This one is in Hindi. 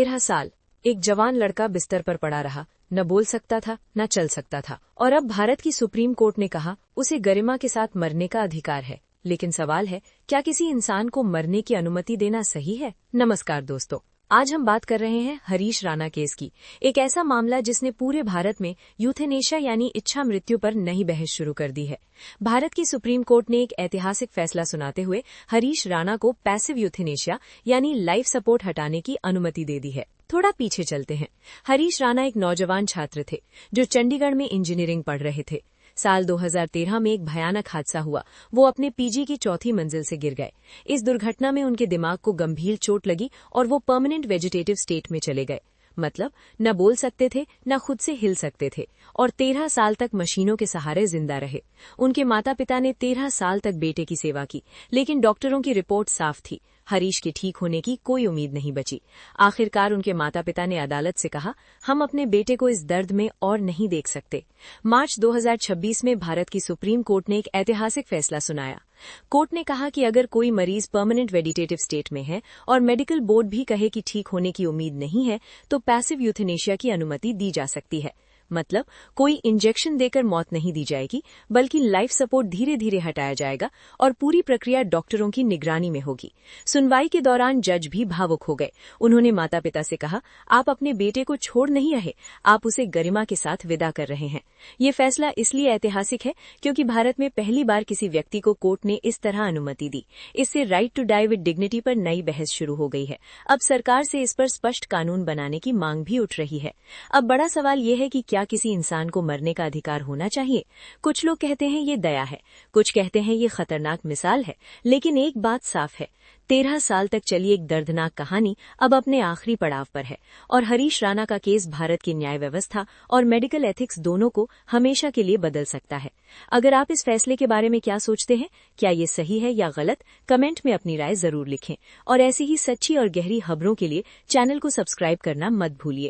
13 साल एक जवान लड़का बिस्तर पर पड़ा रहा, न बोल सकता था न चल सकता था। और अब भारत की सुप्रीम कोर्ट ने कहा उसे गरिमा के साथ मरने का अधिकार है। लेकिन सवाल है, क्या किसी इंसान को मरने की अनुमति देना सही है? नमस्कार दोस्तों, आज हम बात कर रहे हैं हरीश राणा केस की। एक ऐसा मामला जिसने पूरे भारत में यूथेनेशिया यानी इच्छा मृत्यु पर नई बहस शुरू कर दी है। भारत की सुप्रीम कोर्ट ने एक ऐतिहासिक फैसला सुनाते हुए हरीश राणा को पैसिव यूथेनेशिया यानी लाइफ सपोर्ट हटाने की अनुमति दे दी है। थोड़ा पीछे चलते हैं। हरीश राणा एक नौजवान छात्र थे जो चंडीगढ़ में इंजीनियरिंग पढ़ रहे थे। साल 2013 में एक भयानक हादसा हुआ। वो अपने पीजी की चौथी मंजिल से गिर गए। इस दुर्घटना में उनके दिमाग को गंभीर चोट लगी और वो परमानेंट वेजिटेटिव स्टेट में चले गए। मतलब न बोल सकते थे, न खुद से हिल सकते थे और 13 साल तक मशीनों के सहारे जिंदा रहे। उनके माता पिता ने 13 साल तक बेटे की सेवा की, लेकिन डॉक्टरों की रिपोर्ट साफ थी, हरीश के ठीक होने की कोई उम्मीद नहीं बची। आखिरकार उनके माता पिता ने अदालत से कहा, हम अपने बेटे को इस दर्द में और नहीं देख सकते। मार्च 2026 में भारत की सुप्रीम कोर्ट ने एक ऐतिहासिक फैसला सुनाया। कोर्ट ने कहा कि अगर कोई मरीज परमानेंट वेजिटेटिव स्टेट में है और मेडिकल बोर्ड भी कहे कि ठीक होने की उम्मीद नहीं है, तो पैसिव यूथेनेशिया की अनुमति दी जा सकती है। मतलब कोई इंजेक्शन देकर मौत नहीं दी जाएगी, बल्कि लाइफ सपोर्ट धीरे धीरे हटाया जाएगा और पूरी प्रक्रिया डॉक्टरों की निगरानी में होगी। सुनवाई के दौरान जज भी भावुक हो गए। उन्होंने माता पिता से कहा, आप अपने बेटे को छोड़ नहीं रहे, आप उसे गरिमा के साथ विदा कर रहे हैं। ये फैसला इसलिए ऐतिहासिक है क्योंकि भारत में पहली बार किसी व्यक्ति को कोर्ट ने इस तरह अनुमति दी। इससे right to die with dignity पर नई बहस शुरू हो गई है। अब सरकार से इस पर स्पष्ट कानून बनाने की मांग भी उठ रही है। अब बड़ा सवाल ये है कि क्या किसी इंसान को मरने का अधिकार होना चाहिए? कुछ लोग कहते हैं ये दया है, कुछ कहते हैं ये खतरनाक मिसाल है, लेकिन एक बात साफ है, 13 साल तक चली एक दर्दनाक कहानी अब अपने आखिरी पड़ाव पर है और हरीश राणा का केस भारत की न्याय व्यवस्था और मेडिकल एथिक्स दोनों को हमेशा के लिए बदल सकता है। अगर आप इस फैसले के बारे में क्या सोचते हैं, क्या ये सही है या गलत, कमेंट में अपनी राय जरूर लिखें और ऐसी ही सच्ची और गहरी खबरों के लिए चैनल को सब्सक्राइब करना मत भूलिए।